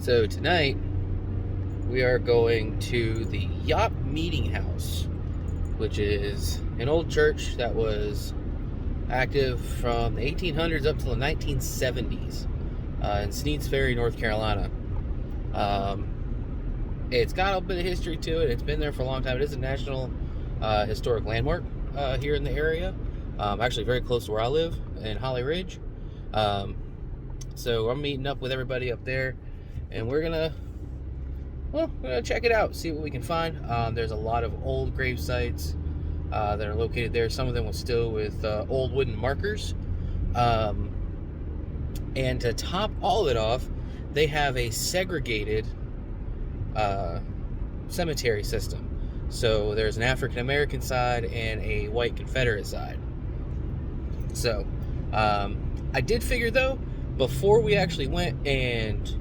So tonight we are going to the Yopps Meeting House, which is an old church that was active from the 1800s up to the 1970s in Sneads Ferry, North Carolina. It's got a bit of history to it. It's been there for a long time. It is a national historic landmark here in the area. Actually very close to where I live in Holly Ridge. So I'm meeting up with everybody up there, and we're gonna check it out, see what we can find. There's a lot of old grave sites that are located there. Some of them with old wooden markers. And to top all of it off, they have a segregated cemetery system. So there's an African American side and a white Confederate side. So I did figure, though, before we actually went and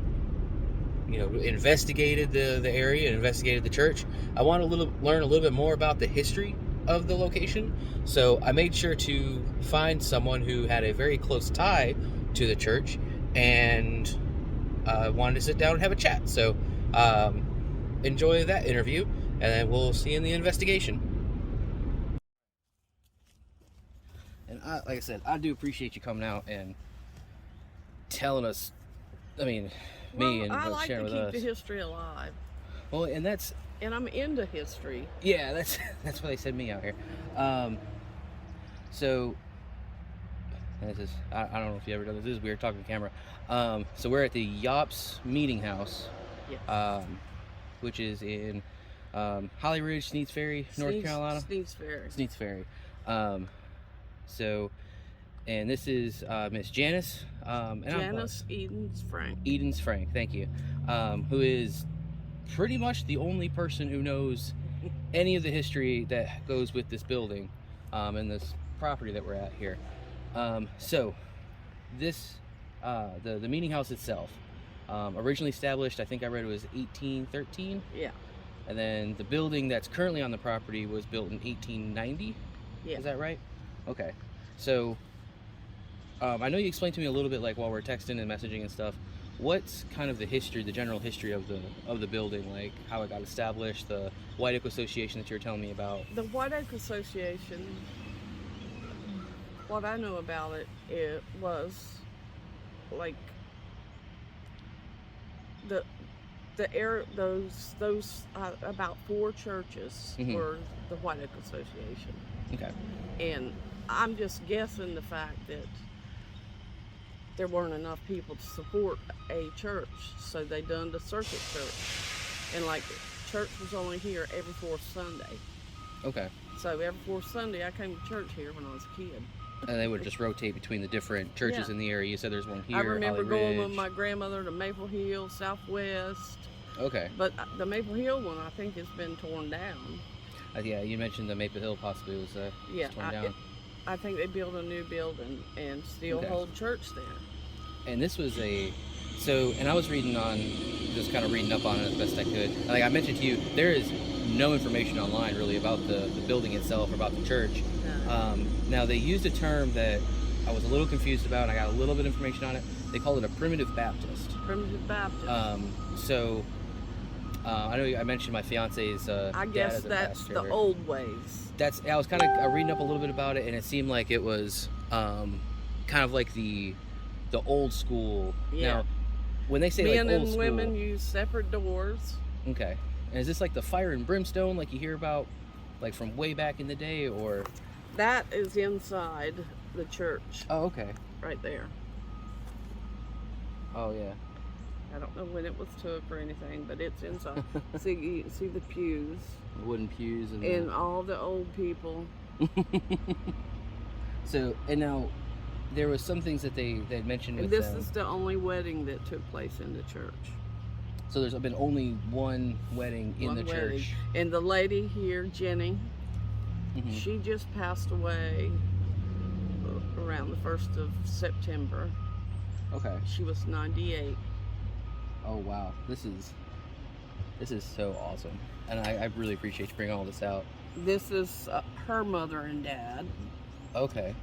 investigated the area and investigated the church, I want to learn a little bit more about the history of the location. So I made sure to find someone who had a very close tie to the church and wanted to sit down and have a chat. So enjoy that interview, and then we'll see you in the investigation. And like I said, I do appreciate you coming out and telling us, me and I like sharing to with keep us. the history alive. Well, and I'm into history. Yeah, that's why they sent me out here. So this is, I don't know if you ever done this. This is weird talking to camera. So we're at the Yopps Meeting House, Yes. which is in Holly Ridge, Sneads Ferry, North Carolina. Sneads Ferry. Sneads Ferry. And this is Miss Janice. Janice Edens Frank. Edens Frank, thank you. Who is pretty much the only person who knows any of the history that goes with this building and this property that we're at here. So this the meeting house itself, originally established, I think I read it was 1813. Yeah. And then the building that's currently on the property was built in 1890. Yeah. Is that right? Okay. So I know you explained to me a little bit, like, while we're texting and messaging and stuff. What's kind of the history, the general history of the building, like how it got established, the White Oak Association that you were telling me about? The White Oak Association, what I know about it was like those about 4 churches were the White Oak Association. Okay. And I'm just guessing the fact that there weren't enough people to support a church, so they done the circuit church. And like, church was only here every 4th Sunday. Okay. So every 4th Sunday I came to church here when I was a kid. And they would just rotate between the different churches in the area. You said there's one here. I remember Holly going Ridge. with my grandmother to Maple Hill, Southwest. Okay. But the Maple Hill one, I think, has been torn down. Yeah, you mentioned the Maple Hill possibly was torn down. I think they built a new building and still hold church there. And this was and I was reading up on it as best I could. Like I mentioned to you, there is no information online really about the building itself or about the church. No. Now they used a term that I was a little confused about, and I got a little bit of information on it. They call it a primitive Baptist. Primitive Baptist. I know I mentioned my fiance's I guess dad as a that's pastor. the old ways. I was kind of reading up a little bit about it, and it seemed like it was kind of like the old school. Yeah. Now, when they say men like old and school, women use separate doors. Okay. And is this like the fire and brimstone like you hear about, like from way back in the day, or? That is inside the church. Oh, okay. Right there. Oh, yeah. I don't know when it was took or anything, but it's inside. See the pews. The wooden pews and all the old people. So, and now there was some things that they mentioned. And this is the only wedding that took place in the church. So there's been only one wedding in the church. And the lady here, Jenny, she just passed away around the 1st of September. Okay. She was 98. Oh wow, this is so awesome, and I really appreciate you bringing all this out. This is her mother and dad. Okay.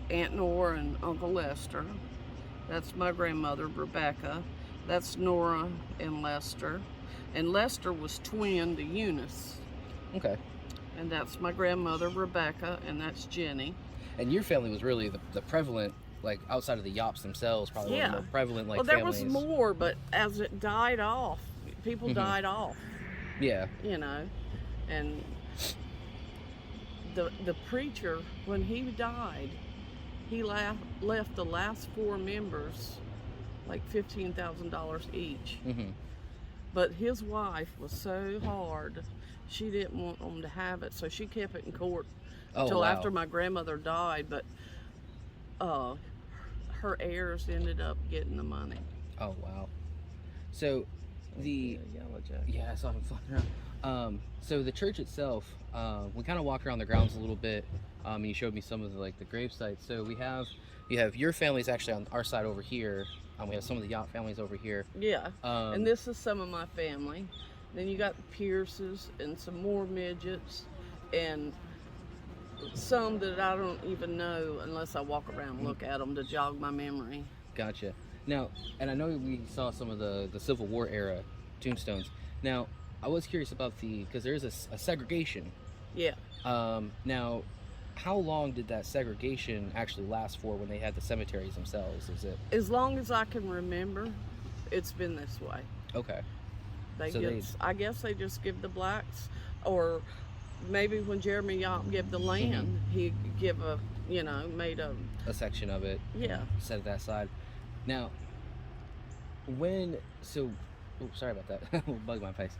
Aunt Nora and Uncle Lester. That's my grandmother, Rebecca. That's Nora and Lester. And Lester was twin to Eunice. Okay. And that's my grandmother, Rebecca, and that's Jenny. And your family was really the prevalent, like outside of the Yopps themselves, probably one of the more prevalent well, there families. was more, but as it died off, people died off. Yeah. You know, and the preacher, when he died, he left the last 4 members like $15,000 each. But his wife was so hard, she didn't want them to have it, so she kept it in court until after my grandmother died. But her heirs ended up getting the money. Oh wow! So the yellow jacket. I saw him flying around. So the church itself, we kind of walked around the grounds a little bit, and you showed me some of the grave sites. So you have your family's actually on our side over here. We have some of the Yopps families over here. Yeah, and this is some of my family. Then you got the Pierces and some more midgets, and some that I don't even know unless I walk around and look at them to jog my memory. Gotcha. Now, and I know we saw some of the Civil War era tombstones. Now, I was curious about because there is a segregation. Yeah. Now, how long did that segregation actually last for when they had the cemeteries themselves? Is it as long as I can remember? It's been this way. Okay. I guess they just give the blacks, or maybe when Jeremy Yopps gave the land, he give made a section of it. Yeah. Set it that side. Now, sorry about that. Bug my face.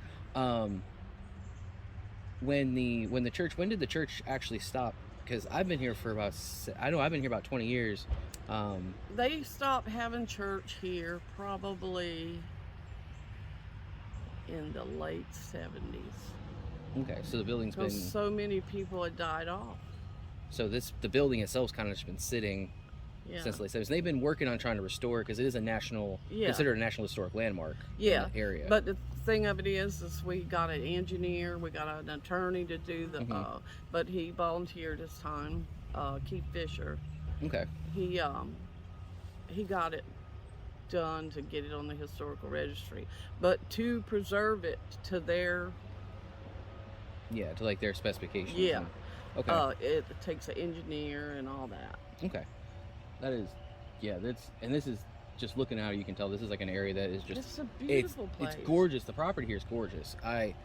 When did the church actually stop? Because I've been here for I've been here about 20 years. They stopped having church here probably in the late 70s. Okay, so the building's been... so many people had died off. So the building itself's kind of just been sitting since the late 70s. They've been working on trying to restore it because it is considered a National Historic Landmark in the area. But the thing of it is we got an engineer, we got an attorney to do the, but he volunteered his time, Keith Fisher. Okay. He got it done to get it on the historical registry, but to preserve it to their their specifications. Okay. It takes an engineer and all that. Okay. That is, this is just looking out, you can tell this is like an area that is just, it's a beautiful place. It's gorgeous. The property here is gorgeous. I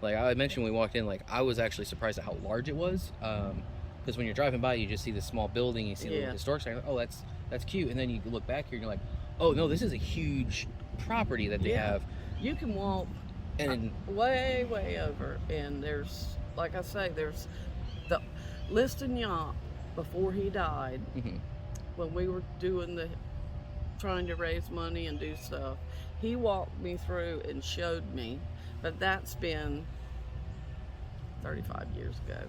mentioned when we walked in, I was actually surprised at how large it was. Because when you're driving by, you just see this small building, you see the historic site, oh, that's cute. And then you look back here and you're like, oh no, this is a huge property that they have. You can walk and way over, and there's, like I say, there's the Liston Yopps before he died, when we were trying to raise money and do stuff, he walked me through and showed me, but that's been 35 years ago.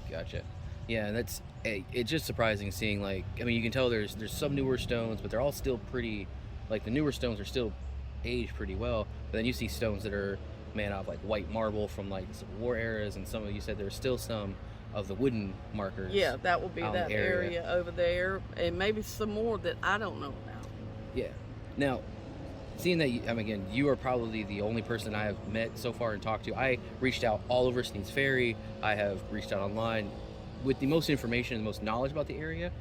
Gotcha. Yeah, it's just surprising seeing, you can tell there's some newer stones, but they're all still pretty, the newer stones are still aged pretty well, but then you see stones that are made out of white marble from the Civil War eras, and some of you said there's still some of the wooden markers. Yeah, that will be that area over there, and maybe some more that I don't know about. Yeah. Now, seeing that, again, you are probably the only person I have met so far and talked to. I reached out all over Sneads Ferry. I have reached out online with the most information and the most knowledge about the area.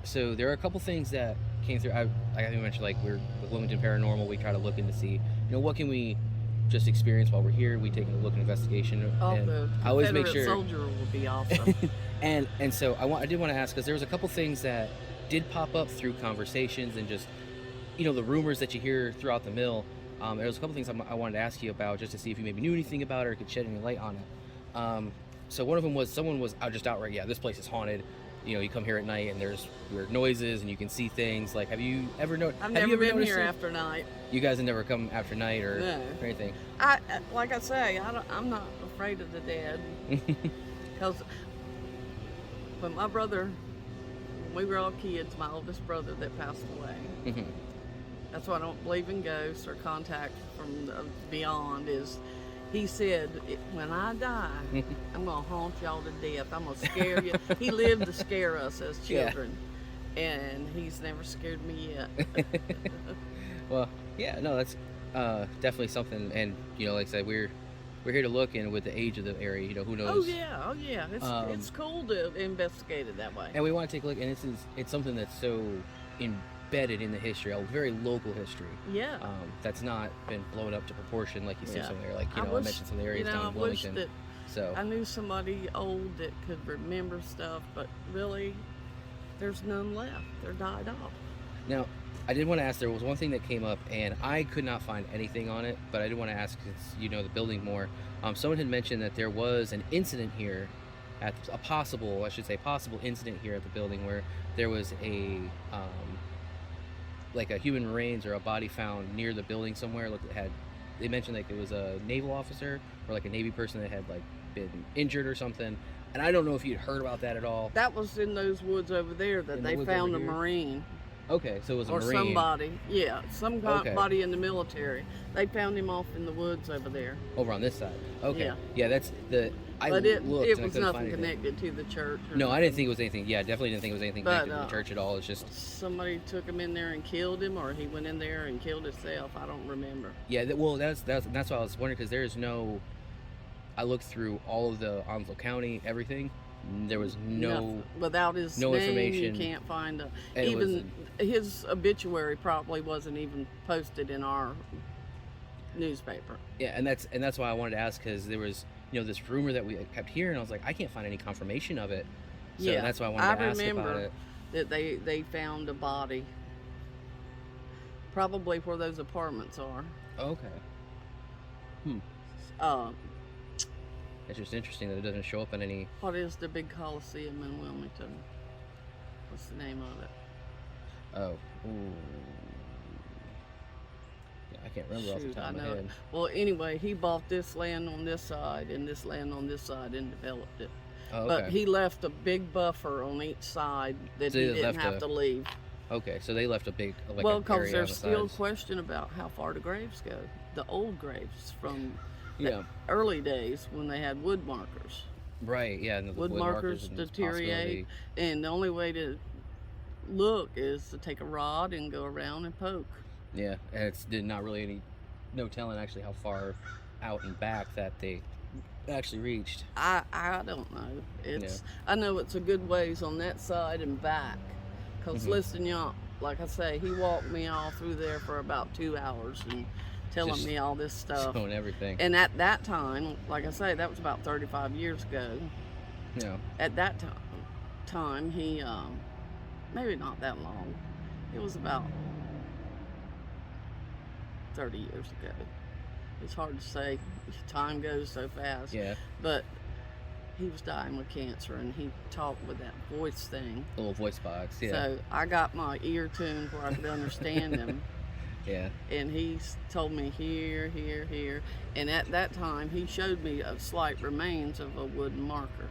So there are a couple things that came through. I mentioned, we're with Wilmington Paranormal. We try to look into see, what can we just experience while we're here. We take a look at investigation. And the I always make sure soldier would be awesome. and so I did want to ask, because there was a couple things that did pop up through conversations and just, the rumors that you hear throughout the mill. There was a couple things I wanted to ask you about, just to see if you maybe knew anything about it or could shed any light on it. So one of them was, someone was just outright, this place is haunted. You come here at night and there's weird noises and you can see things. Have you ever noticed? I've never been here after night. You guys have never come after night or anything? Like I say, I'm not afraid of the dead. Because when when we were all kids, my oldest brother that passed away, that's why I don't believe in ghosts or contact from the beyond, he said, when I die, I'm going to haunt y'all to death. I'm going to scare you. He lived to scare us as children, and he's never scared me yet. Well, yeah, no, that's definitely something. And like I said, we're here to look, and with the age of the area, who knows. Oh yeah, it's cool to investigate it that way. And we want to take a look, and it's something that's so embedded in the history, a very local history. Yeah. That's not been blown up to proportion like you see some there. Like I mentioned some of the areas down in I Wilmington. wish that I knew somebody old that could remember stuff, but really, there's none left. They're died off. Now, I did want to ask, there was one thing that came up, and I could not find anything on it, but I did want to ask, since you know the building more. Someone had mentioned that there was an incident here, at a possible incident here at the building, where there was like a human remains or a body found near the building somewhere. They mentioned like it was a naval officer or like a Navy person that had like been injured or something. And I don't know if you'd heard about that at all. That was in those woods over there that they found a Marine. Okay, so it was a Marine. Or somebody, yeah, somebody in the military. They found him off in the woods over there. Over on this side. Okay. Yeah, that's the. But it was nothing connected to the church. No, I didn't think it was anything. Yeah, definitely didn't think it was anything connected to the church at all. It's just somebody took him in there and killed him, or he went in there and killed himself. I don't remember. Yeah, that's why I was wondering, because there is no. I looked through all of the Onslow County, everything. There was without his no name, information. You can't find his obituary probably wasn't even posted in our newspaper. Yeah, and that's why I wanted to ask, because there was this rumor that we kept hearing. I was like, I can't find any confirmation of it. So that's why I wanted to ask about it. That they found a body, probably where those apartments are. Okay. It's just interesting that it doesn't show up in any. What is the big Coliseum in Wilmington? What's the name of it? Oh. Ooh. Yeah, I can't remember off the top of my head. Well, anyway, he bought this land on this side and this land on this side and developed it. Oh, okay. But he left a big buffer on each side that he didn't have to leave. Okay, so they left a big because there's still question about how far the graves go. The old graves from the early days when they had wood markers. Right, yeah. And the wood markers deteriorate, and the only way to look is to take a rod and go around and poke. Yeah, and it's not really no telling actually how far out and back that they actually reached. I don't know. I know it's a good ways on that side and back, because listen, like I say, he walked me all through there for about 2 hours and telling me all this stuff. Showing everything. And at that time, like I say, that was about 35 years ago. Yeah. At that time, he, maybe not that long. It was about 30 years ago. It's hard to say. Time goes so fast. Yeah. But he was dying with cancer, and he talked with that voice thing. The little voice box, yeah. So I got my ear tuned where I could understand him. Yeah. And he told me here, here, here. And at that time, he showed me a slight remains of a wooden marker.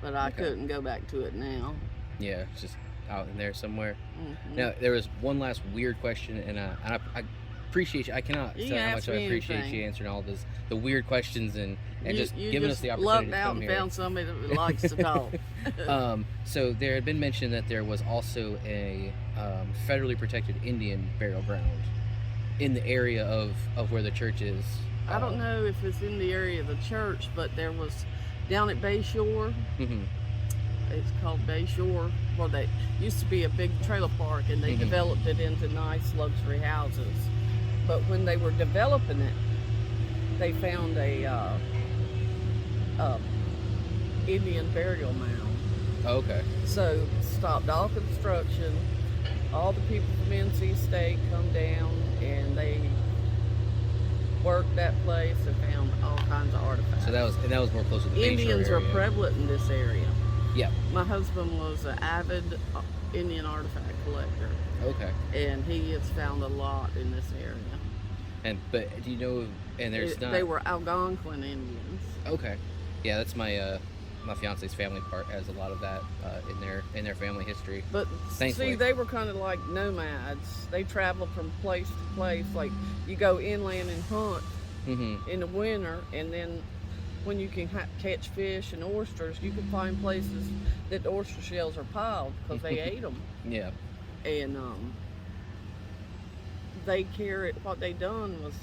But I couldn't go back to it now. Yeah, it's just out in there somewhere. Mm-hmm. Now, there was one last weird question, and I appreciate you. I cannot say how much I appreciate you answering all the weird questions and just giving us the opportunity to come here. Lucked out and found somebody that likes to talk. So there had been mentioned that there was also a federally protected Indian burial ground in the area of where the church is. I don't know if it's in the area of the church, but there was down at Bay Shore. Mm-hmm. It's called Bay Shore. Well, they used to be a big trailer park, and they developed it into nice luxury houses. But when they were developing it, they found a Indian burial mound. Oh, okay. So stopped all construction. All the people from NC State come down, and they worked that place and found all kinds of artifacts. So that was more close to the Indians are prevalent in this area. Yeah. My husband was an avid Indian artifact collector. Okay. And he has found a lot in this area. But do you know? And there's not. They were Algonquin Indians. Okay. Yeah, that's my fiance's family part has a lot of that in their family history. But thankfully. See, they were kind of like nomads. They traveled from place to place. Like you go inland and hunt in the winter, and then when you can catch fish and oysters, you can find places that the oyster shells are piled because they ate them. Yeah. And what they done was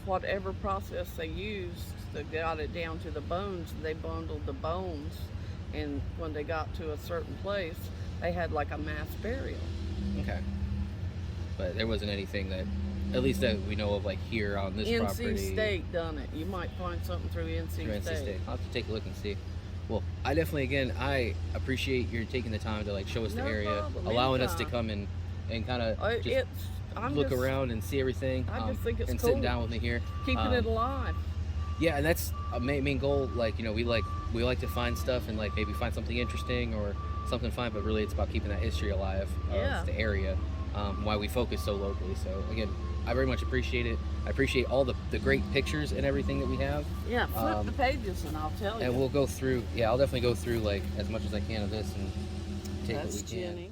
whatever process they used, they got it down to the bones. They bundled the bones, and when they got to a certain place, they had like a mass burial. Okay. But there wasn't anything that, at least that we know of, like here on this property. NC State done it. You might find something through NC State. I'll have to take a look and see. Well, I definitely, again, I appreciate you taking the time to like show us the area, problem. allowing us to come and kind of look around and see everything. I just think it's and cool. sitting down with me here, keeping it alive. Yeah, and that's a main goal. Like, you know, we like to find stuff and like maybe find something interesting or something fun, but really it's about keeping that history alive of the area. Why we focus so locally. So again, I very much appreciate it. I appreciate all the great pictures and everything that we have. Yeah, flip the pages and I'll tell you. And we'll go through, I'll definitely go through like as much as I can of this and take what we can. Jenny.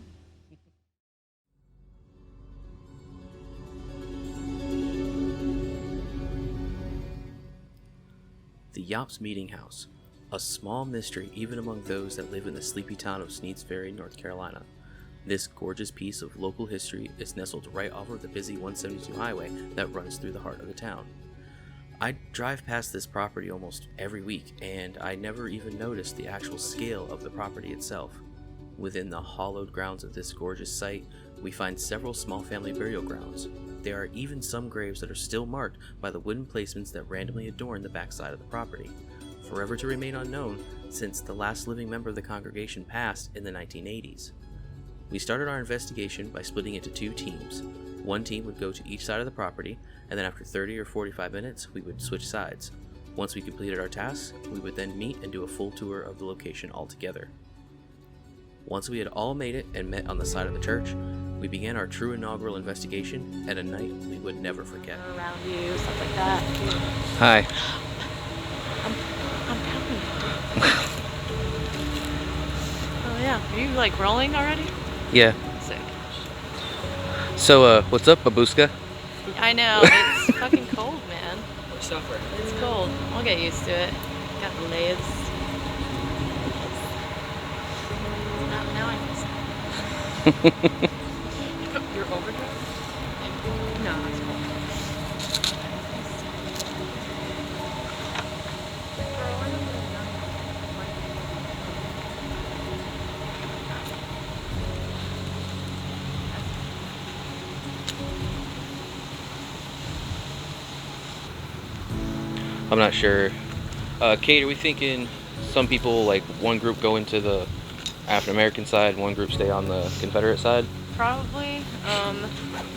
The Yopps Meeting House, a small mystery even among those that live in the sleepy town of Sneads Ferry, North Carolina. This gorgeous piece of local history is nestled right off of the busy 172 highway that runs through the heart of the town. I drive past this property almost every week, and I never even noticed the actual scale of the property itself. Within the hallowed grounds of this gorgeous site, we find several small family burial grounds. There are even some graves that are still marked by the wooden placements that randomly adorn the backside of the property, forever to remain unknown since the last living member of the congregation passed in the 1980s. We started our investigation by splitting into two teams. One team would go to each side of the property, and then after 30 or 45 minutes, we would switch sides. Once we completed our tasks, we would then meet and do a full tour of the location altogether. Once we had all made it and met on the side of the church, we began our true inaugural investigation at a night we would never forget. Around you, stuff like that. Hi. I'm coming. Oh yeah, are you like rolling already? Yeah. Sick. So, what's up, babushka? I know, it's fucking cold, man. We're suffering. It's cold. I'll get used to it. Got the layers. Now I miss You're overdressed? No, it's cold. I'm not sure. Kate, are we thinking some people, like one group go into the African American side, one group stay on the Confederate side? Probably.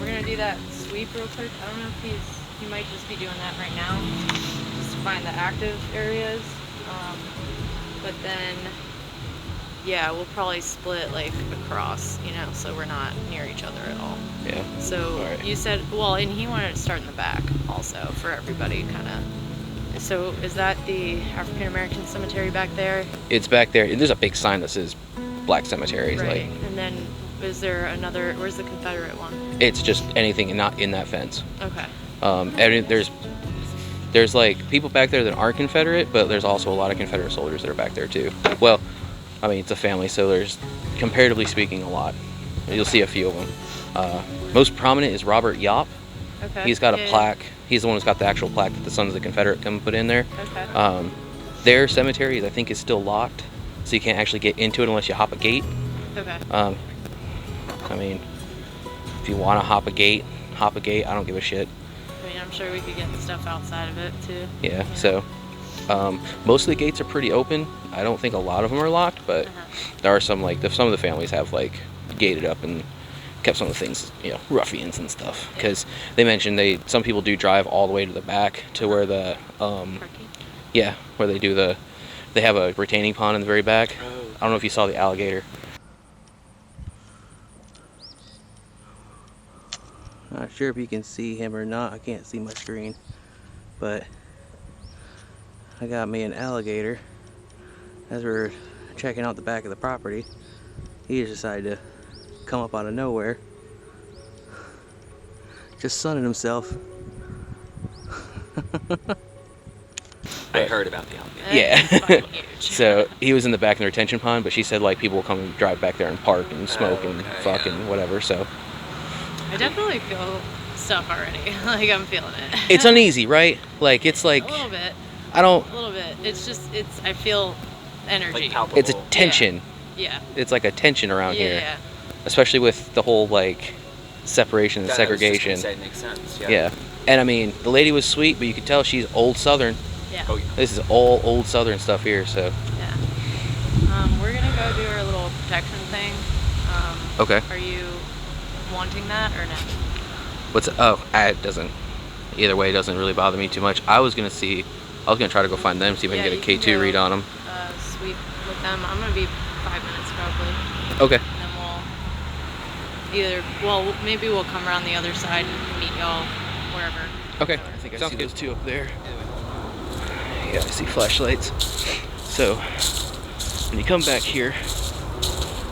We're gonna do that sweep real quick. I don't know if he might just be doing that right now, just to find the active areas. But then, yeah, we'll probably split like across, you know, so we're not near each other at all. Yeah. So All right. You said, well, and he wanted to start in the back also for everybody, kind of. So is that the African American cemetery back there? It's back there. There's a big sign that says Black Cemeteries. Right. Like, And then is there another? Where's the Confederate one? it's just anything not in that fence. Okay. There's like people back there that aren't Confederate, but there's also a lot of Confederate soldiers that are back there too. Well, I mean, it's a family, so there's, comparatively speaking, a lot. You'll see a few of them. Most prominent is Robert Yopps. Okay. He's got a plaque. He's the one who's got the actual plaque that the Sons of the Confederate come put in there. Okay. Their cemetery, I think, is still locked, so you can't actually get into it unless you hop a gate. Okay. I mean, if you want to hop a gate. I don't give a shit. I mean, I'm sure we could get the stuff outside of it too. Yeah. So, most of the gates are pretty open. I don't think a lot of them are locked, but there are some, like, some of the families have like gated up and kept some of the things, you know, ruffians and stuff, because they mentioned some people do drive all the way to the back to where the where they have a retaining pond in the very back. I don't know if you saw the alligator. Not sure if you can see him or not. I can't see my screen, but I got me an alligator. As we're checking out the back of the property, he just decided to come up out of nowhere, just sunning himself. I heard about the alligator. Yeah. It's fucking huge. So he was in the back of the retention pond, but she said like people will come and drive back there and park and smoke and fuck and whatever. So I definitely feel stuff already. Like, I'm feeling it. It's uneasy, right? Like, it's like... A little bit. I don't... A little bit. It's just, I feel energy. Like palpable. It's a tension. Yeah. It's like a tension around here. Yeah. Especially with the whole, like, separation and segregation. That makes sense. Yeah. And I mean, the lady was sweet, but you could tell she's old Southern. Yeah. Oh, yeah. This is all old Southern stuff here, so. Yeah. We're gonna go do our little protection thing. Okay. Are you wanting that or no? What's it doesn't. Either way, it doesn't really bother me too much. I was gonna try to go find them, see if I can Yeah, get a you can K2 go, read on them. Sweep with them. I'm gonna be 5 minutes probably. Okay. And then maybe we'll come around the other side and meet y'all wherever. Okay. I think I see those two up there. Yeah, I see flashlights. So, when you come back here,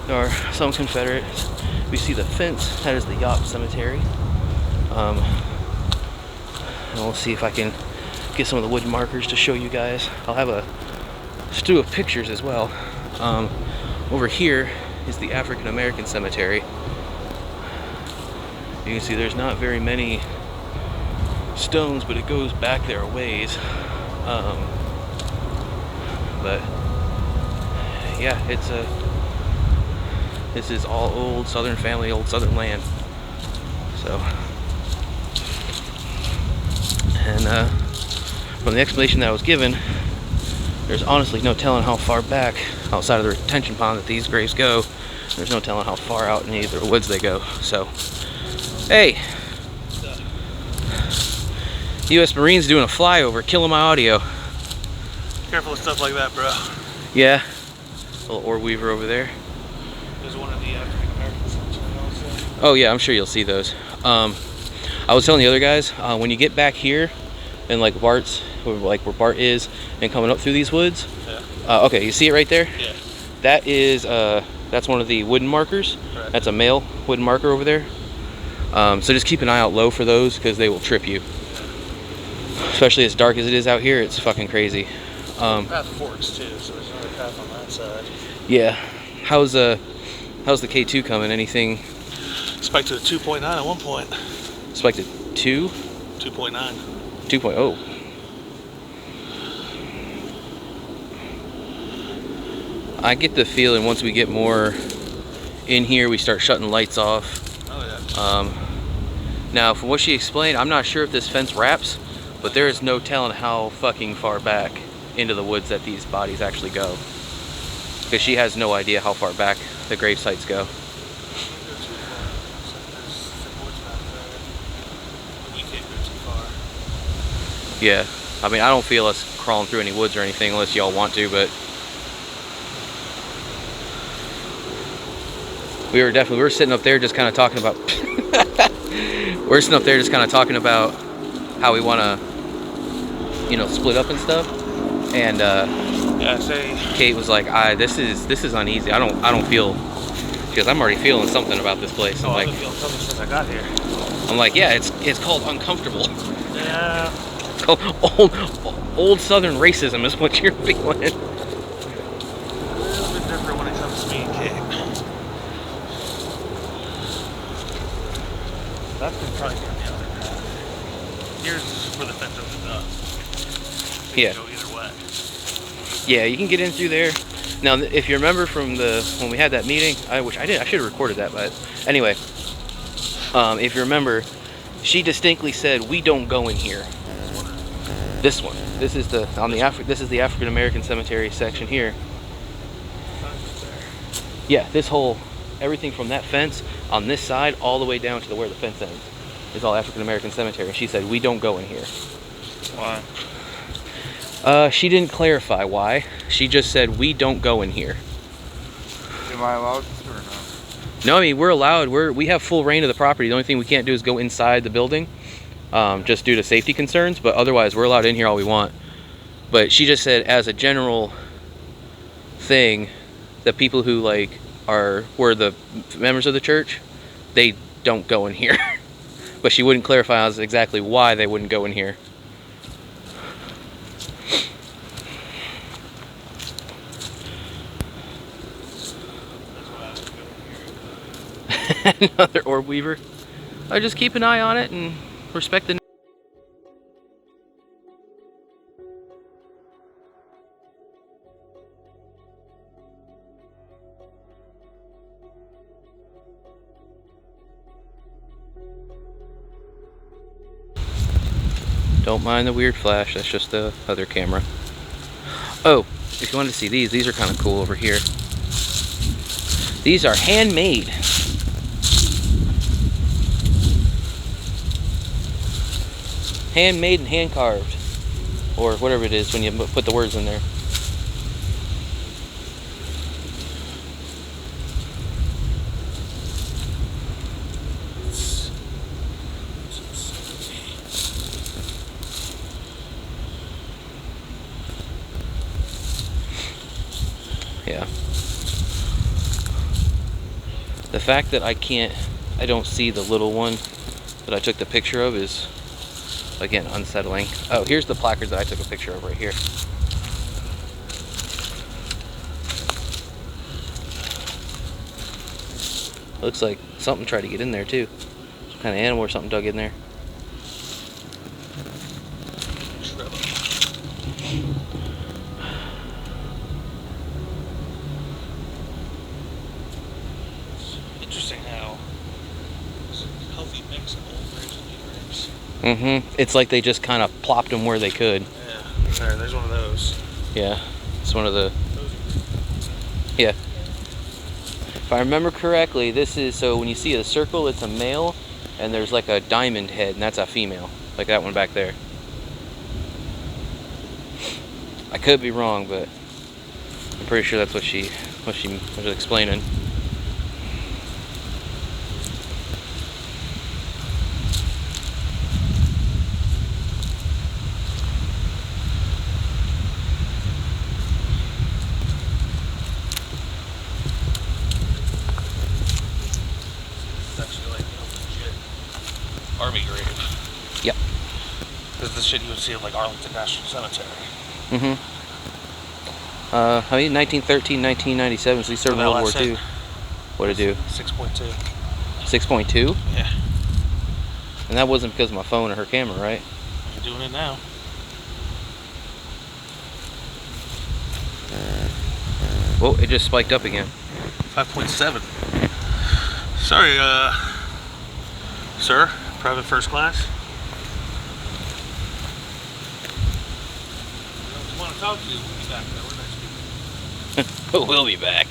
there are some Confederates. We see the fence. That is the Yopps Cemetery. And we'll see if I can get some of the wooden markers to show you guys. I'll have a slew of pictures as well. Over here is the African American Cemetery. You can see there's not very many stones, but it goes back there a ways. But yeah, this is all old Southern family, old Southern land. So, and from the explanation that I was given, there's honestly no telling how far back outside of the retention pond that these graves go. There's no telling how far out in either woods they go. So, hey, U.S. Marines doing a flyover, killing my audio. Careful with stuff like that, bro. Yeah, little orb weaver over there. There's one of the African Americans also. Oh yeah, I'm sure you'll see those. I was telling the other guys, when you get back here, and like Bart's, like where Bart is, and coming up through these woods. Yeah. Okay, you see it right there? Yeah. That is, that's one of the wooden markers. Right. That's a male wooden marker over there. So just keep an eye out low for those, because they will trip you. Especially as dark as it is out here, it's fucking crazy. Path forks too, so there's another path on that side. Yeah. How's the K2 coming? Anything? Spiked to a 2.9 at one point. Spiked at 2? 2.9. 2.0. I get the feeling once we get more in here, we start shutting lights off. Oh yeah. Now, from what she explained, I'm not sure if this fence wraps, but there is no telling how fucking far back into the woods that these bodies actually go. Because she has no idea how far back the grave sites go. Yeah, I mean, I don't feel us crawling through any woods or anything unless y'all want to, but we were sitting up there just kind of talking about how we want to, split up and stuff. And yeah, say Kate was like, this is uneasy. I don't feel, because I'm already feeling something about this place. I've been feeling something since I got here. I'm like, yeah, it's called uncomfortable. Yeah. It's called old Southern racism is what you're feeling. A little bit different when it comes to me and Kate. That's been probably on the other path. Here's where the fence opens up. So you Yeah. can go either way. Yeah, you can get in through there. Now, if you remember from when we had that meeting, which I should have recorded that, but anyway, if you remember, she distinctly said, "We don't go in here." This one. This is the African American Cemetery section here. Yeah, everything from that fence on this side all the way down to where the fence ends is all African American Cemetery. And she said, "We don't go in here." Why? She didn't clarify why. She just said, "We don't go in here." Am I allowed to or not? No, I mean, we're allowed. We have full reign of the property. The only thing we can't do is go inside the building, just due to safety concerns. But otherwise, we're allowed in here all we want. But she just said, as a general thing, the people who were the members of the church, they don't go in here. But she wouldn't clarify as exactly why they wouldn't go in here. Another orb weaver. I just keep an eye on it and respect the. Don't mind the weird flash, that's just the other camera. Oh, if you wanted to see these are kind of cool over here. These are handmade. Handmade and hand carved. Or whatever it is when you put the words in there. Yeah. The fact that I don't see the little one that I took the picture of is, again, unsettling. Oh, here's the placard that I took a picture of right here. Looks like something tried to get in there too. Some kind of animal or something dug in there. Interesting how it's a healthy mix of old graves and new graves. Mm-hmm. It's like they just kind of plopped them where they could. Yeah. There's one of those. Yeah. It's one of the... Yeah. If I remember correctly, this is... So when you see a circle, it's a male. And there's like a diamond head, and that's a female. Like that one back there. I could be wrong, but I'm pretty sure that's what she was explaining. It's actually like a legit army grave. Yep. This is the shit you would see at like Arlington National Cemetery. Mm-hmm. I mean, 1913, 1997, so he served in World War II. What'd it do? 6.2. 6.2? Yeah. And that wasn't because of my phone or her camera, right? You're doing it now. Whoa, it just spiked up again. 5.7. Sorry, sir, private first class. If you want to talk to you, we'll be back there. We're next week. But we'll be back.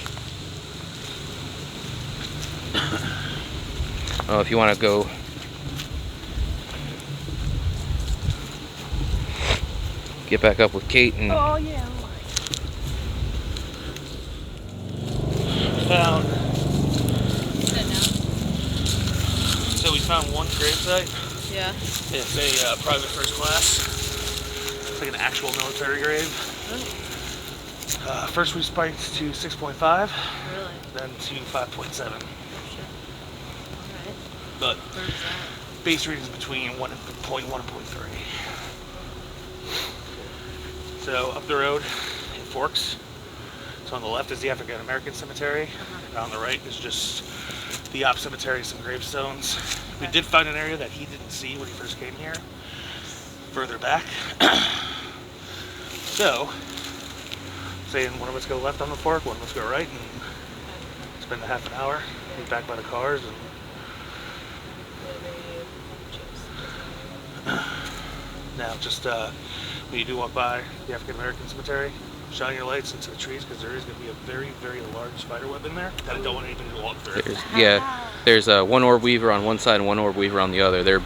Oh, if you want to go... Get back up with Kate and... Oh, yeah. Found. So we found one gravesite. Yeah. It's a private first class. It's like an actual military grave. First we spiked to 6.5. Really? Then to 5.7. Oh, shit. Alright. But Where's that? base readings between 1.1 and 0.3. So up the road, it forks. So on the left is the African American cemetery, and on the right is just the Yopps cemetery, some gravestones. We did find an area that he didn't see when he first came here, further back. So, saying one of us go left on the fork, one of us go right, and spend a half an hour, be back by the cars, and now just when you do walk by the African American cemetery, shine your lights into the trees because there is going to be a very, very large spider web in there that I don't want anybody to walk through. There's one orb weaver on one side and one orb weaver on the other. They're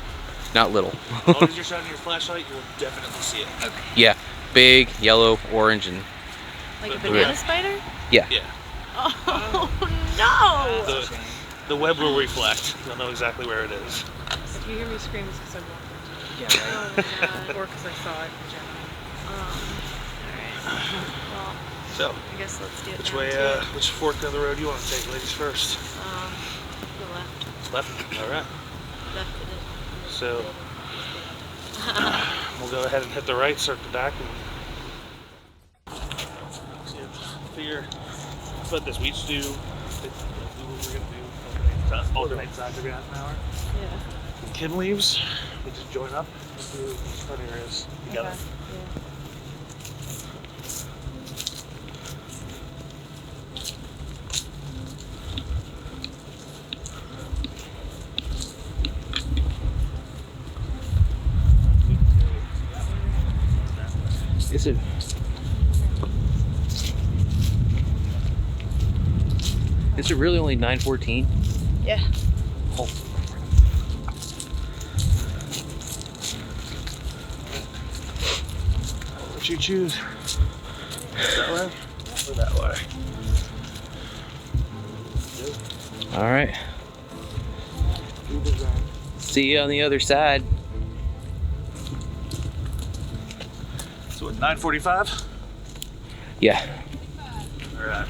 not little. As long as you're shining your flashlight, you will definitely see it. Okay. Yeah, big, yellow, orange, and... Like a banana spider? Yeah. Yeah. Oh, no! The web will reflect. You'll know exactly where it is. If you hear me scream, it's because I walked into it. Yeah, right. Oh my God. Or because I saw it in general. Alright. Well, So, I guess let's get which down way, to it. which fork of the road you want to take, ladies first? The left. Left? Alright. Left it is. So, we'll go ahead and hit the right, circle back, and figure what this we each do what we're gonna do. alternate sides every half an hour. Yeah. When Kim leaves, we just join up and do fun areas together. Okay. Yeah. Is it? Is it really only 9:14? Yeah. Oh. What you choose? That way or that way? All right. You design. See you on the other side. So at 9:45? Yeah. All right.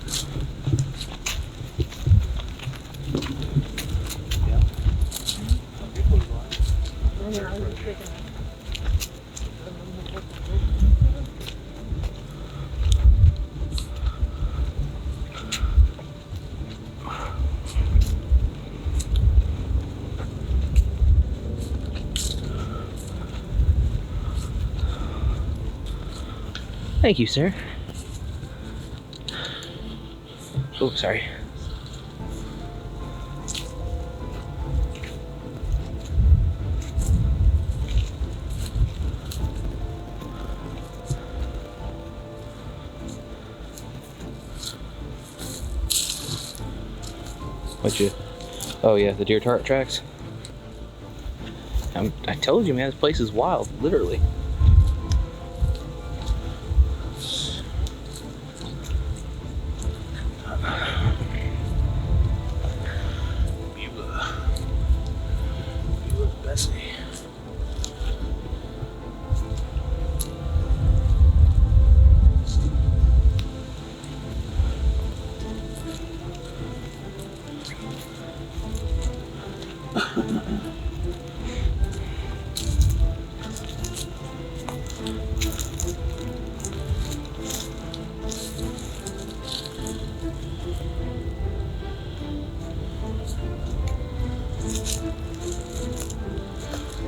Thank you, sir. Oh, sorry. What you? Oh yeah, the deer tracks. I told you, man, this place is wild, literally. Bessie.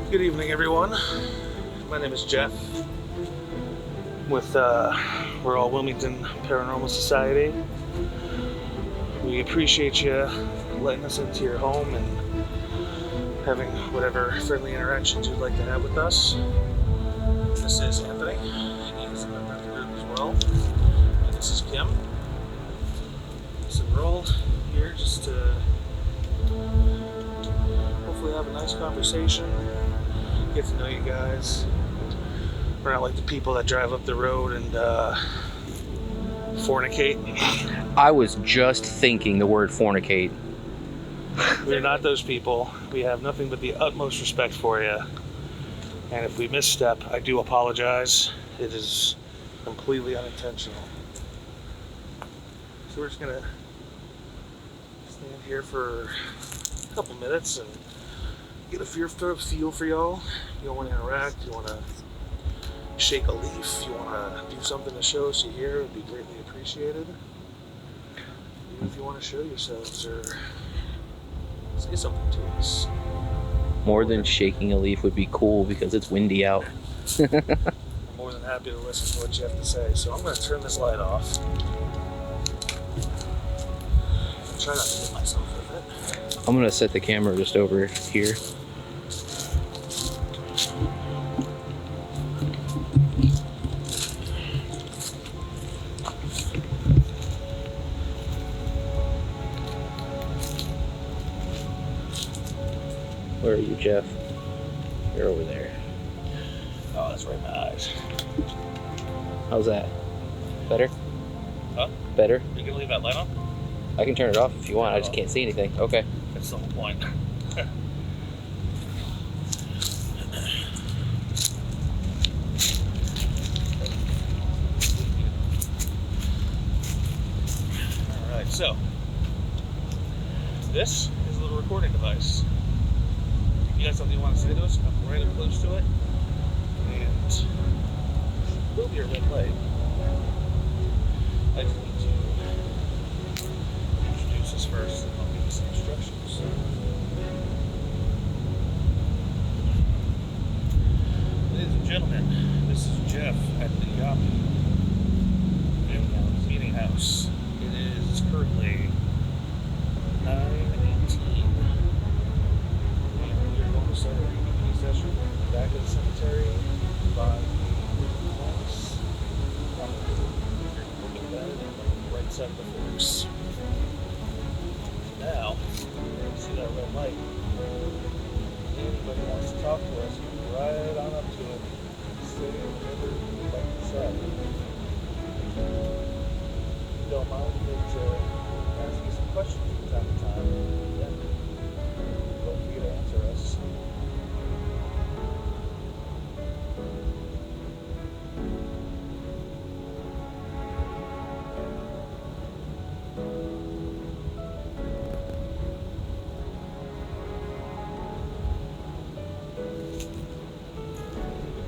Good evening, everyone. My name is Jeff. With we're all Wilmington Paranormal Society. We appreciate you letting us into your home and having whatever friendly interactions you'd like to have with us. This is Anthony. He is a member of the group as well. And this is Kim. So we're all here just to hopefully have a nice conversation. Get to know you guys. We're not like the people that drive up the road and fornicate. I was just thinking the word fornicate. We're not those people. We have nothing but the utmost respect for you. And if we misstep, I do apologize. It is completely unintentional. So we're just gonna stand here for a couple minutes and get a feel for y'all. You don't want to interact, you want to shake a leaf, you want to do something to show us you're here, it would be greatly appreciated. Even if you want to show yourselves or say something to us. More than shaking a leaf would be cool because it's windy out. I'm more than happy to listen to what you have to say. So I'm going to turn this light off. Try not to hit myself with it. I'm gonna set the camera just over here. Where are you, Jeff? You're over there. Oh, that's right in my eyes. How's that? Better? Huh? Better? You gonna leave that light on? I can turn it off if you want. I just can't see anything. Okay. That's the whole point. Alright, so this is a little recording device. If you got something you want to say to us, come right up close to it. And will be a red light. I just need to introduce us first and I'll give you some instructions. Anybody wants to talk to us, right on up to it. Say whatever you'd like to say. If you don't mind that ask you some questions from time to time, yeah, feel free to answer us.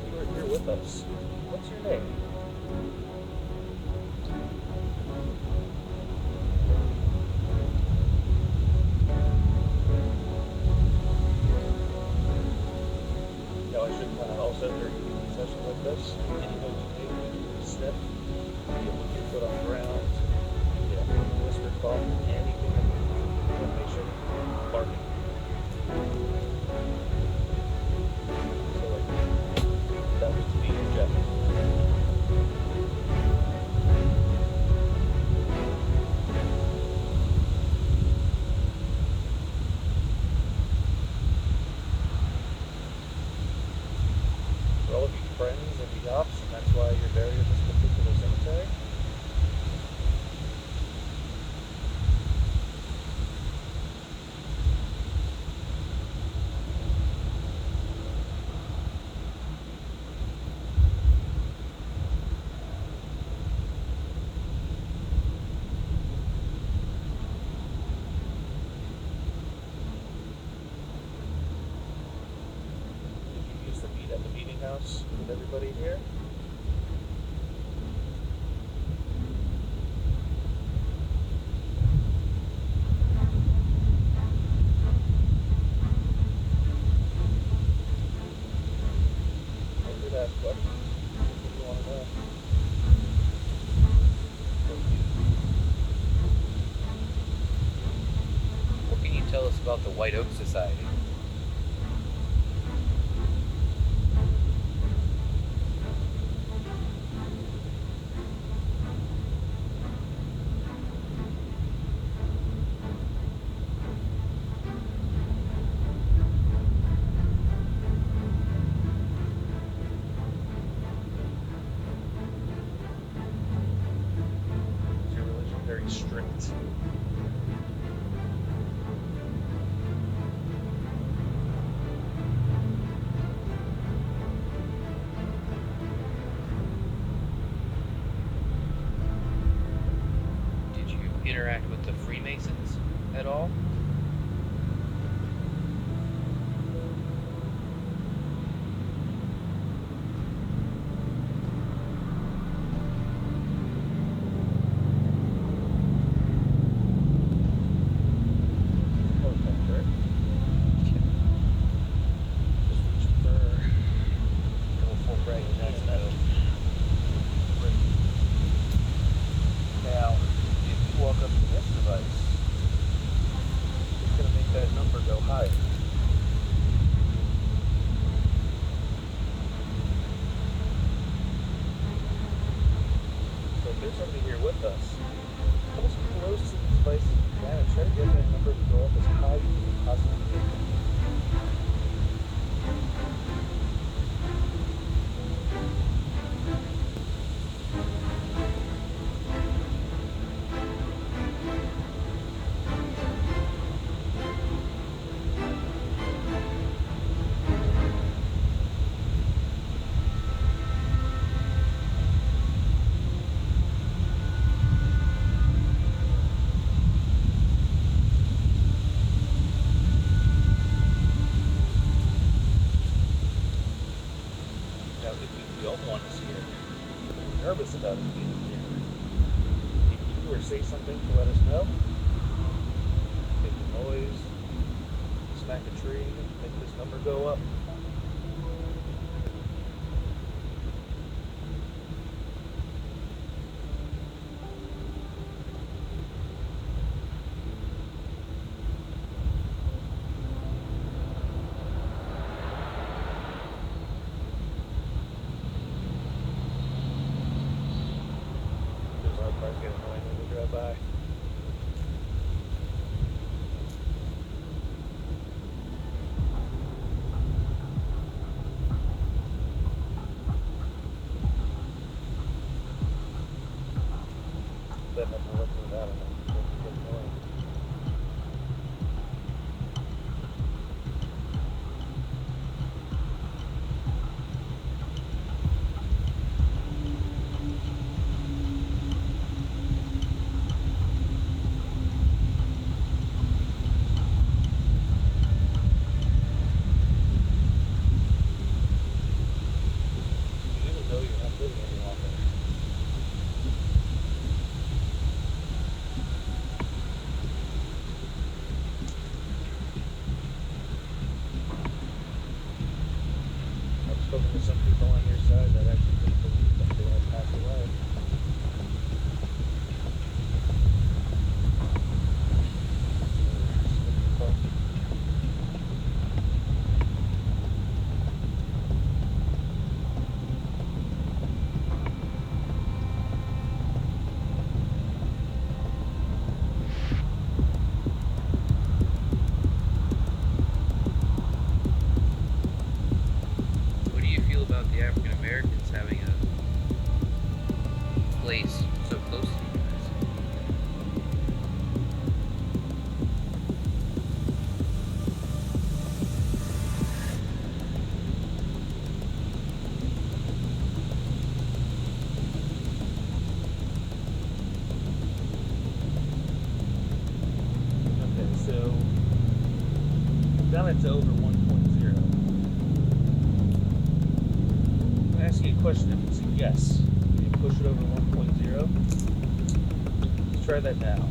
You are here with us. What's your name? Now I should also during a session like this, any note you take, step, you put your foot on the ground, whisper, cough, anything that you do, information, barking. So like, that was me and Jeff. For all of you friends in the Yopps, and that's why you're buried in this particular cemetery. Did you used to meet at the meeting house with everybody here? I did ask questions. What do you want to know? What can you tell us about the White Oak Society? Is your religion very strict? Did you interact with the Freemasons at all? Oh, is that correct? Just reaching for a little Fulbright and that's that. Now, if you walk up to this device, it's going to make that number go higher. So if there's somebody here with us, come as close to the device as you can and try to get that number to go up as high as you can possibly get. Now, if you don't want us here, if you're nervous about us being here, if you do or say something to let us know, make a noise, smack a tree, make this number go up. Those our cars get annoying when we drive by. spoken to some people on your side that actually didn't believe that they had passed away. What do you feel about the African Americans having a place so close to you guys? Okay, so now that's over 1.0. I'm gonna ask you a question. If it's a yes, can you push it over 1.0? Let's try that now.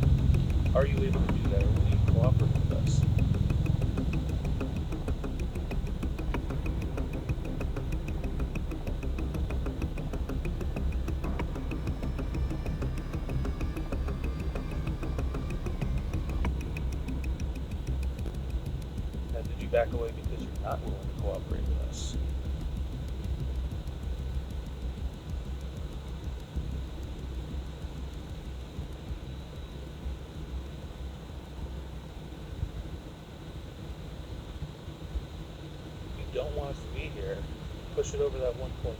Are you able to do that, or will you cooperate with us? Now, did you back away because you're not willing to cooperate with us? If you don't want us to be here, push it over that 1.0.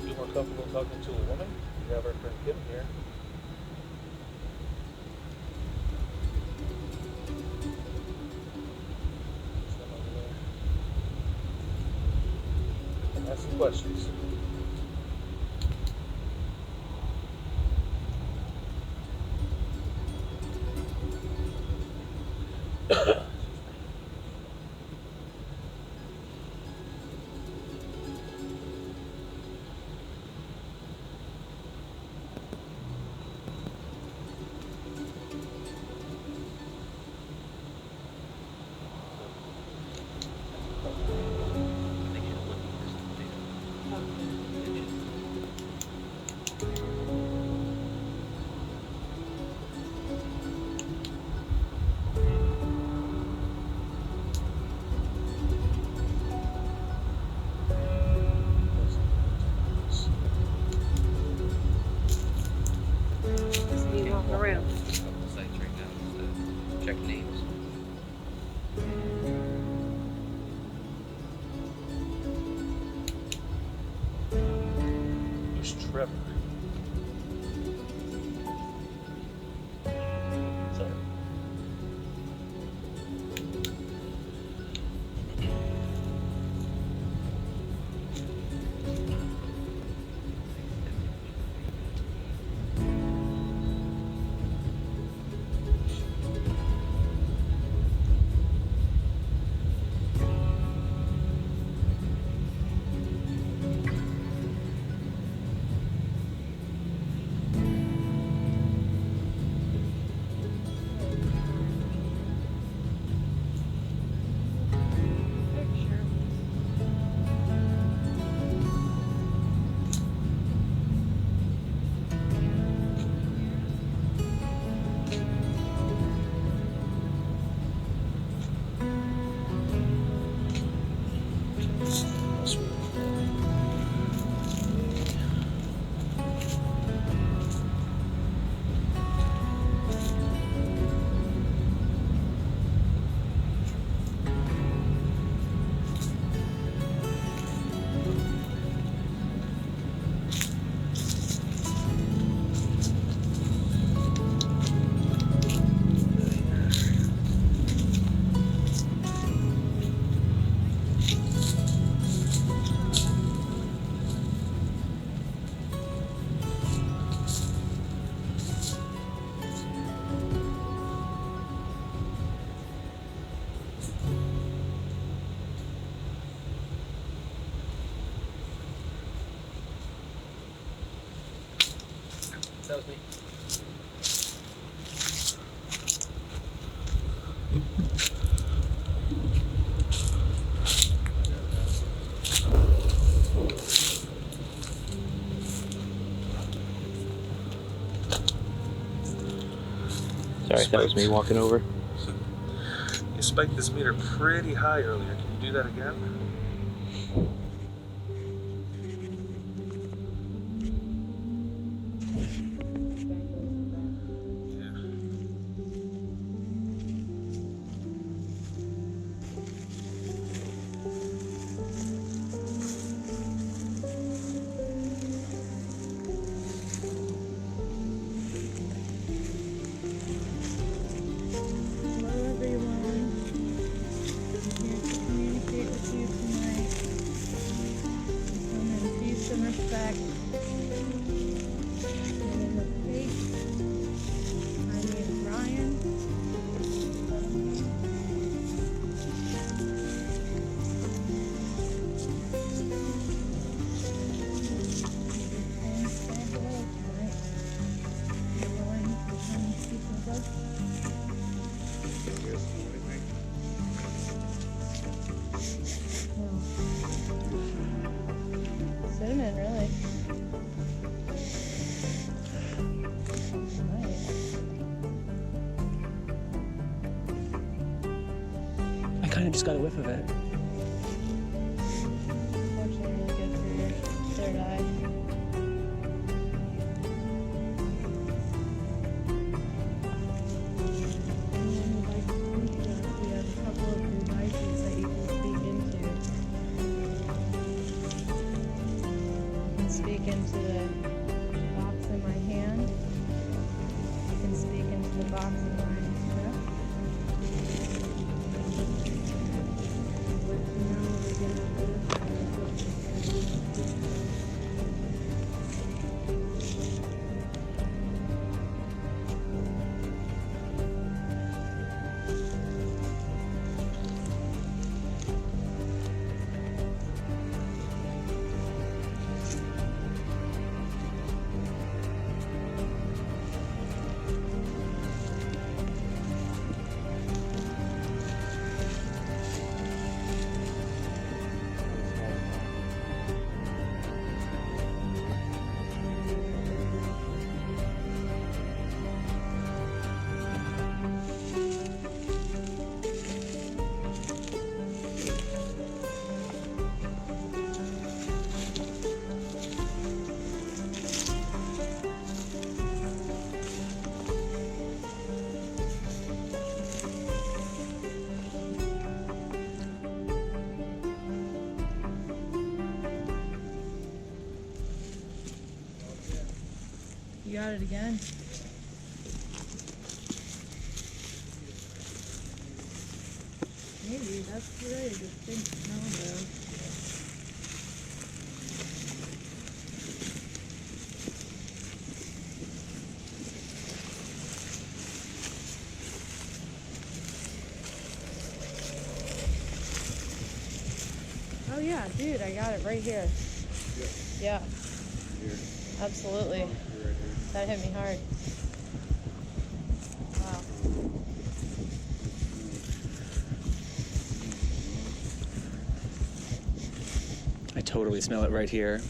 Feel more comfortable talking to a woman? You have our friend Kim here. Stand over there. And ask some questions. I think you're looking for Just me walking around. a couple of sites right now just to check names. Who's Trevor? Sorry. that was me. Sorry, that was me walking over. You spiked this meter pretty high earlier. Can you do that again? Cinnamon, really. I kind of just got a whiff of it. Fortunately, really good for your third eye. We have a couple of devices that you can speak into. You can speak into the box in my hand. You can speak into the box in my chest. You got it again. Maybe that's really distinct smell though. Oh yeah, dude, I got it right here. Yeah. Absolutely. That hit me hard. Wow. I totally smell it right here.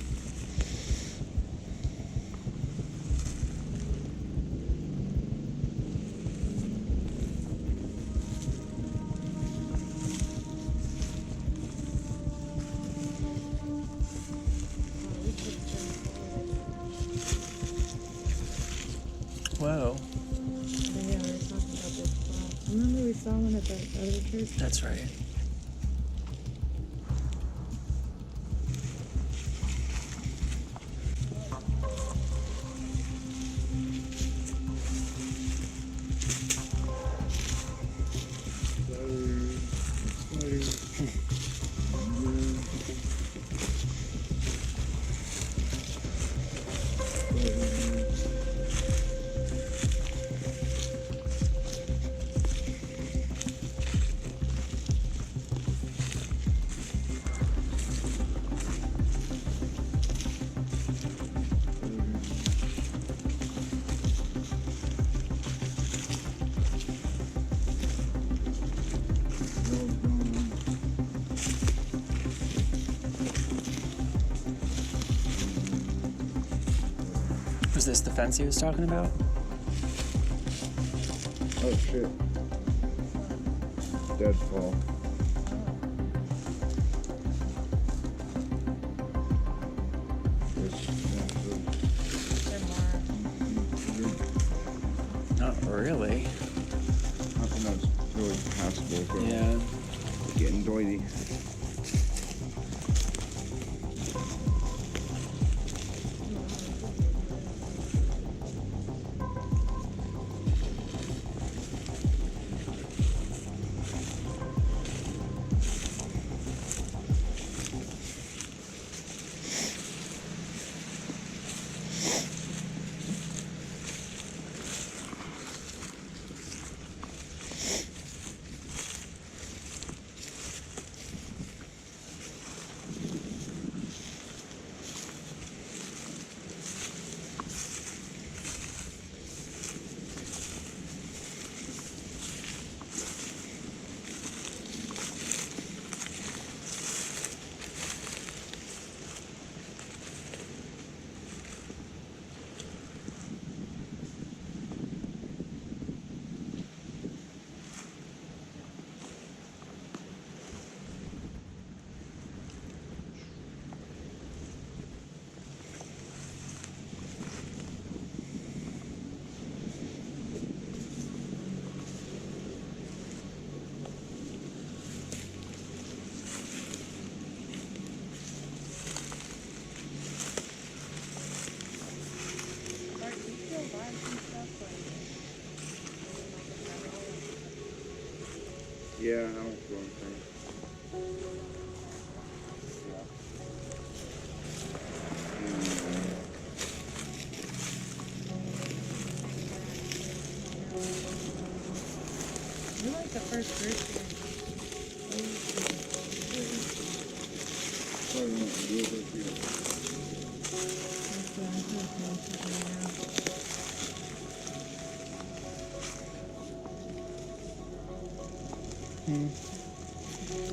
Whoa. So yeah, we were talking about this class. Remember we saw one at the other church? That's right. Was this the fence he was talking about? Oh shit. Deadfall. Not really. Nothing that's really passable. But Yeah. it's getting doity. Yeah, I don't feel anything. You're like the first person. Probably won't do it with you.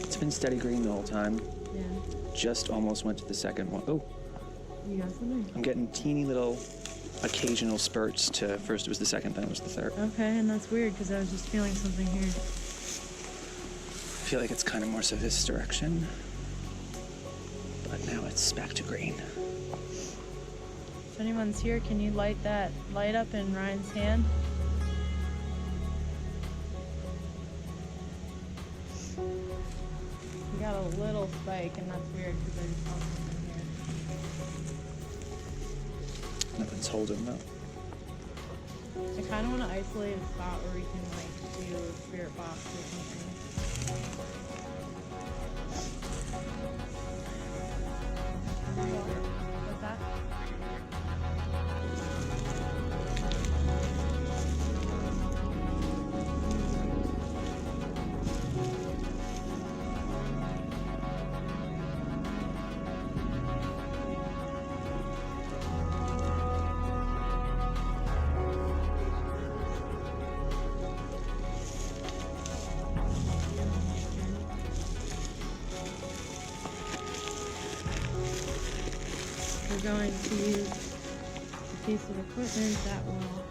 It's been steady green the whole time. Yeah. Just almost went to the second one. Oh, You got something? I'm getting teeny little occasional spurts to first it was the second, then it was the third. Okay, and that's weird because I was just feeling something here. I feel like it's kind of more so this direction. But now it's back to green. If anyone's here, can you light that light up in Ryan's hand? We got a little spike, and that's weird because I just saw something here. Nothing's holding though. I kind of want to isolate a spot where we can like do a spirit box or something. What's that? We're going to use a piece of equipment that will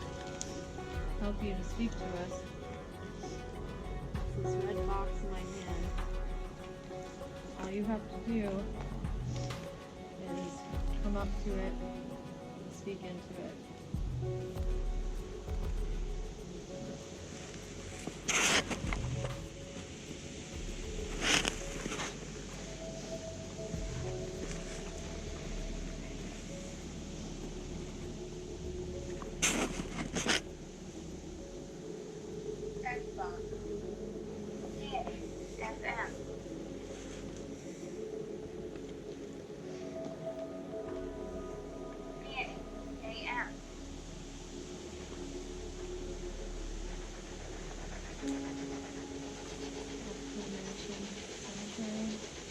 help you to speak to us. This red box in my hand. All you have to do is come up to it and speak into it.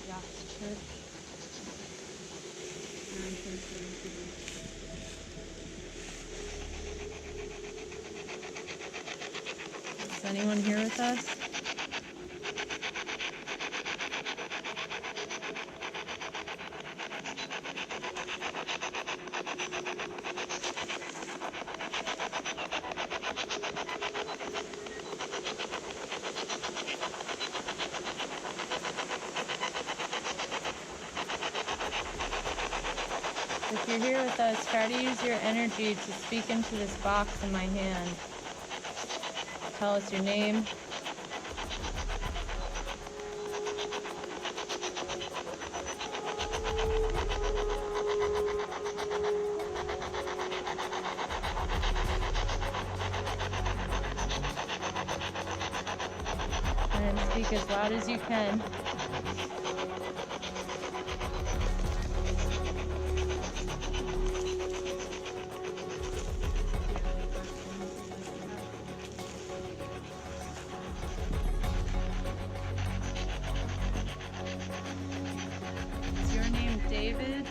Yopps Church. Is anyone here with us? If you're here with us, try to use your energy to speak into this box in my hand. Tell us your name. And speak as loud as you can. Is your name David?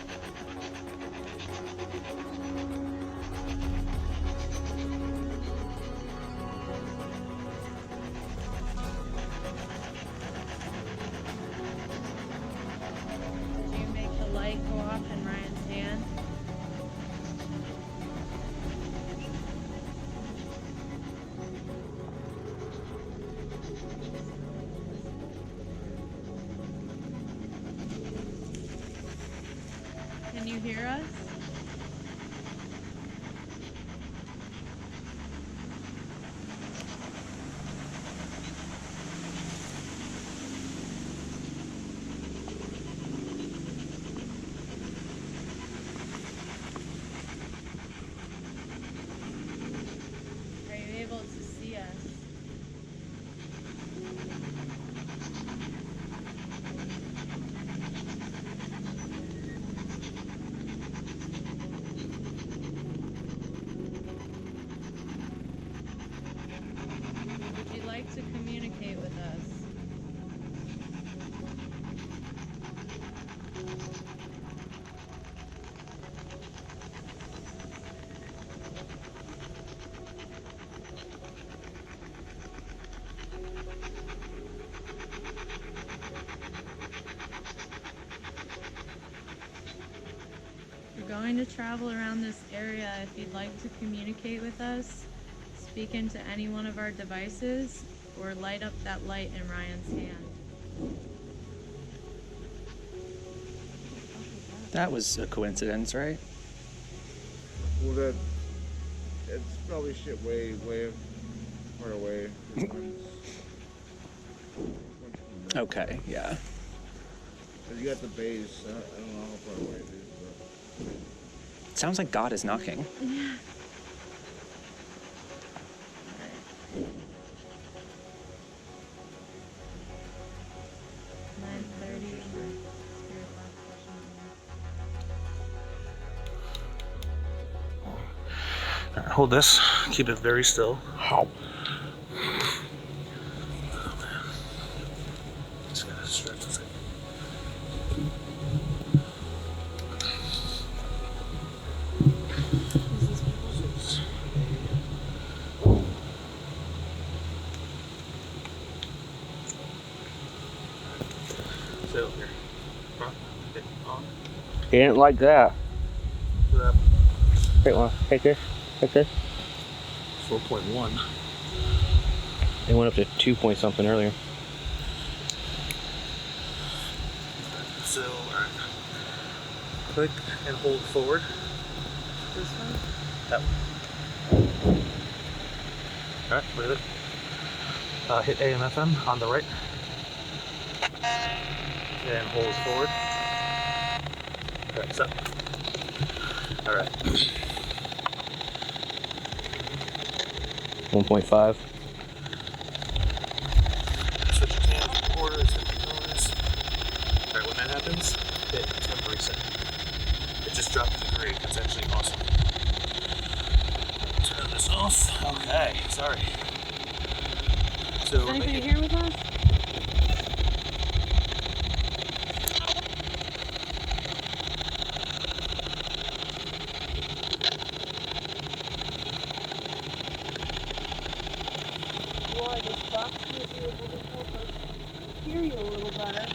Did you make the light go off in Ryan's hand? Can you hear us? Are you able to see us? Would you like to communicate with us? We're going to travel around this area. If you'd like to communicate with us, speak into any one of our devices or light up that light in Ryan's hand. That was a coincidence, right? Well, it's probably shit way far away. Okay, yeah. You got the base. I don't know how far away it is, but Sounds like God is knocking. Yeah. Alright, hold this. Keep it very still. How? Just gotta stretch this. So here. Huh? Okay, on. He didn't like that. What happened? Take one. Take this. Take this. 4.1. They went up to 2 point something earlier. So, alright. Click and hold forward. This one? That one. Alright, breathe it. Hit AM FM on the right. And hold forward. Alright, stop. Alright. 1.5. Switch your cam, quarters, and noise. Alright, when that happens, hit temp reset. It just dropped a degree. That's actually awesome. Turn this off. Okay, sorry. So Is anybody here with us? Boy, this box might be able to help us hear you a little better.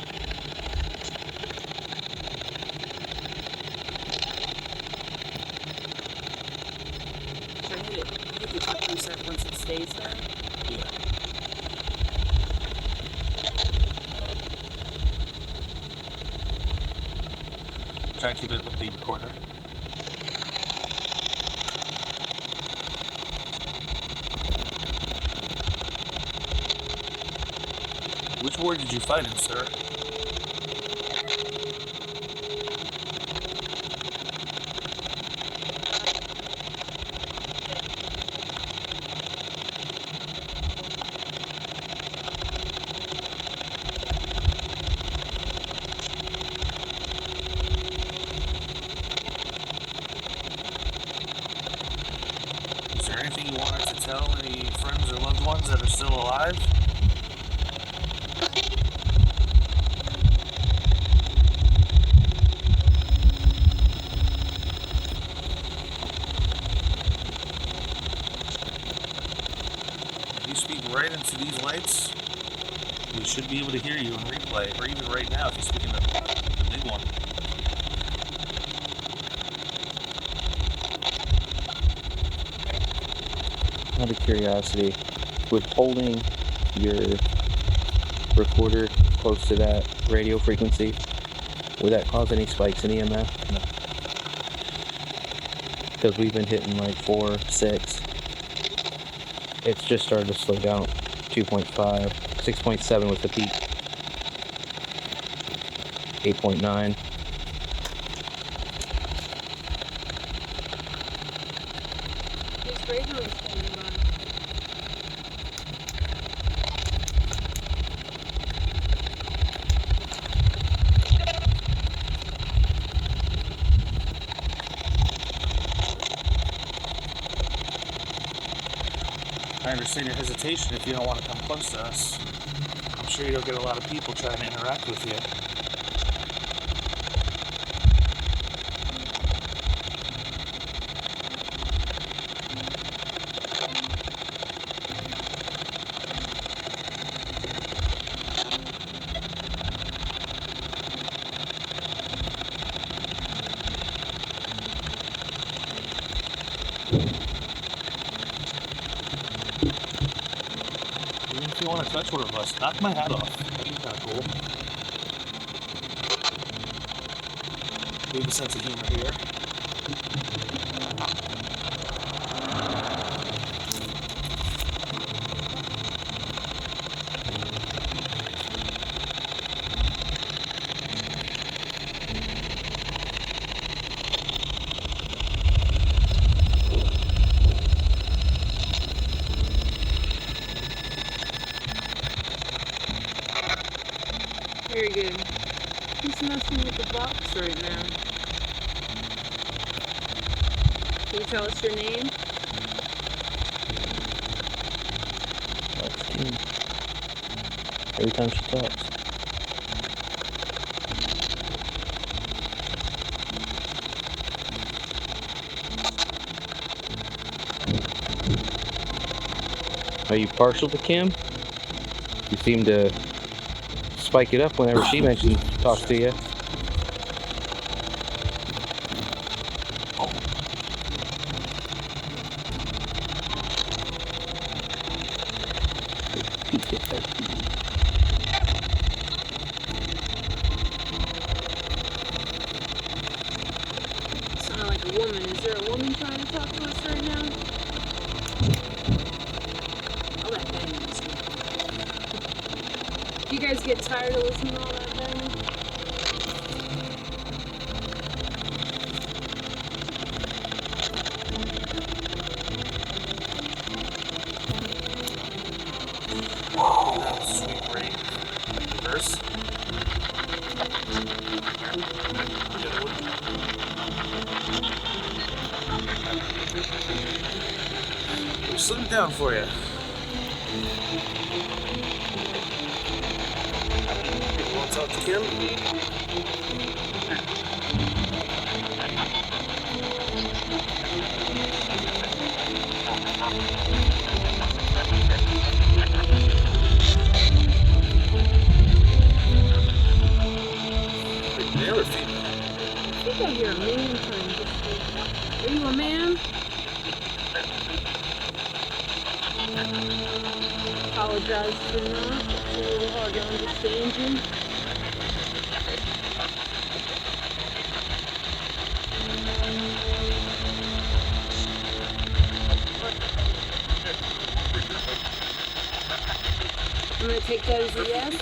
Should I hit the button reset once it stays there? Yeah. Try and keep it with the recorder. Which ward did you find him, sir? Is there anything you wanted to tell any friends or loved ones that are still alive? If you speak right into these lights, we should be able to hear you in replay, or even right now if you speak in the big one. Out of curiosity, with holding your recorder close to that radio frequency, would that cause any spikes in EMF? No. Because we've been hitting like 4, 6. It's just started to slow down. 2.5, 6.7 with the peak. 8.9. This radio is standing by. I understand your hesitation if you don't want to come close to us. I'm sure you don't get a lot of people trying to interact with you. Even if you want to touch one of us, knock my hat off. That'd be kind of cool. We have a sense of humor here. Very good. He's messing with the box right now. Can you tell us your name? That's Kim. Every time she talks. Are you partial to Kim? You seem to spike it up whenever she talks to you. Sound like a woman. Is there a woman trying to talk to us right now? All that banging. Do you guys get tired of listening to all that banging? Sweet rain. Reverse. We'll slim it down for you. Want to talk to Kim? Male or female? I think I hear a man trying to speak. Are you a man? Apologize for not. It's a little hard to understand you. I'm going to take that as a yes?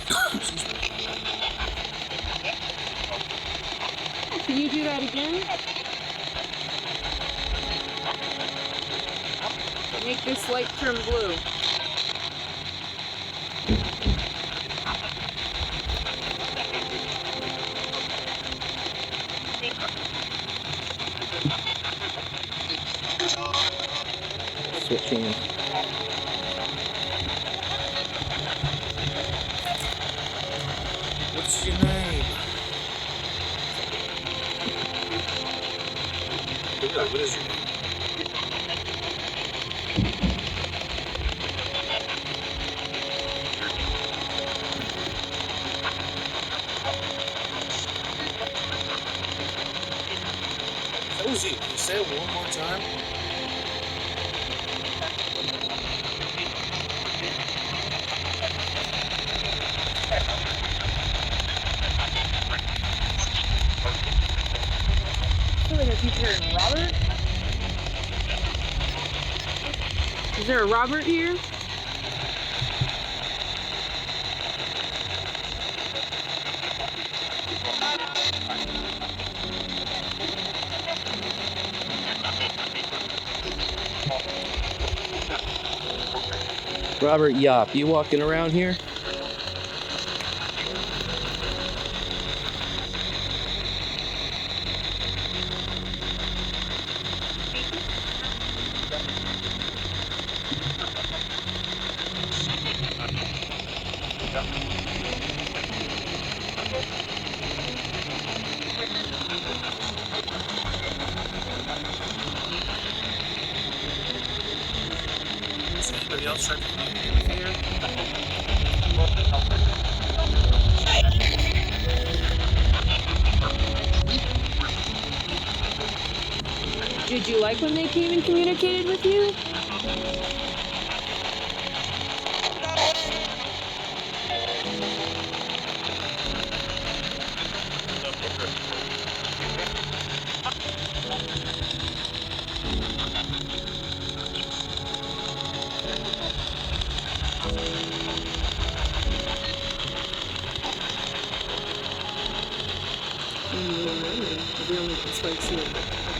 Can you do that again? Make this light turn blue. Switching. What's your name? What is your name? Cozy, can you say it one more time? I feel like I keep hearing Robert. Is there a Robert here? Robert Yopps, you walking around here? Is anybody else trying to communicate with you here? Did you like when they came and communicated with you?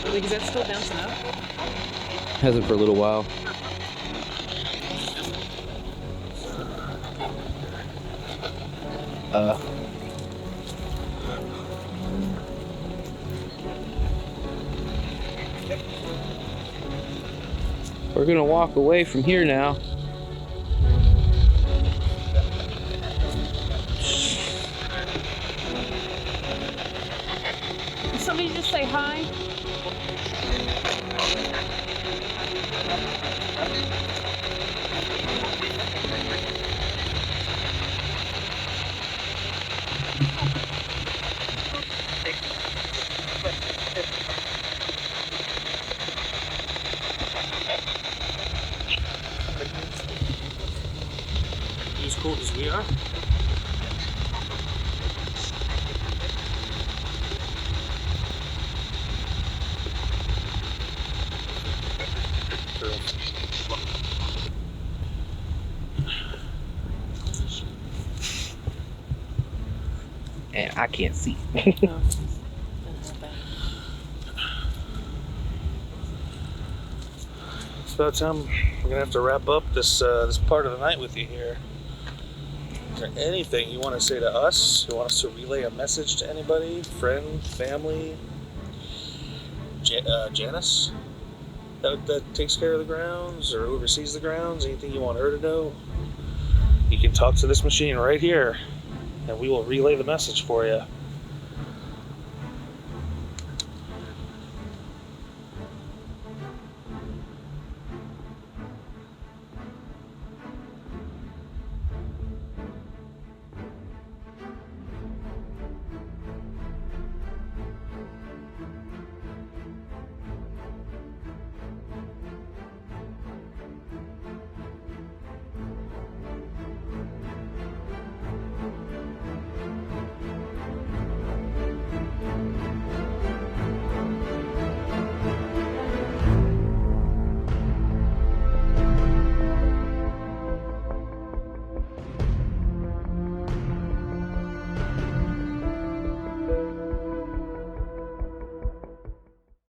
Like, is that still bouncing up? Hasn't for a little while. We're gonna walk away from here now. Did somebody just say hi? You as cool as we are? And I can't see. It's about time we're gonna have to wrap up this this part of the night with you here. Is there anything you want to say to us? You want us to relay a message to anybody? Friend, family? Janice? That takes care of the grounds or oversees the grounds? Anything you want her to know? You can talk to this machine right here and we will relay the message for you.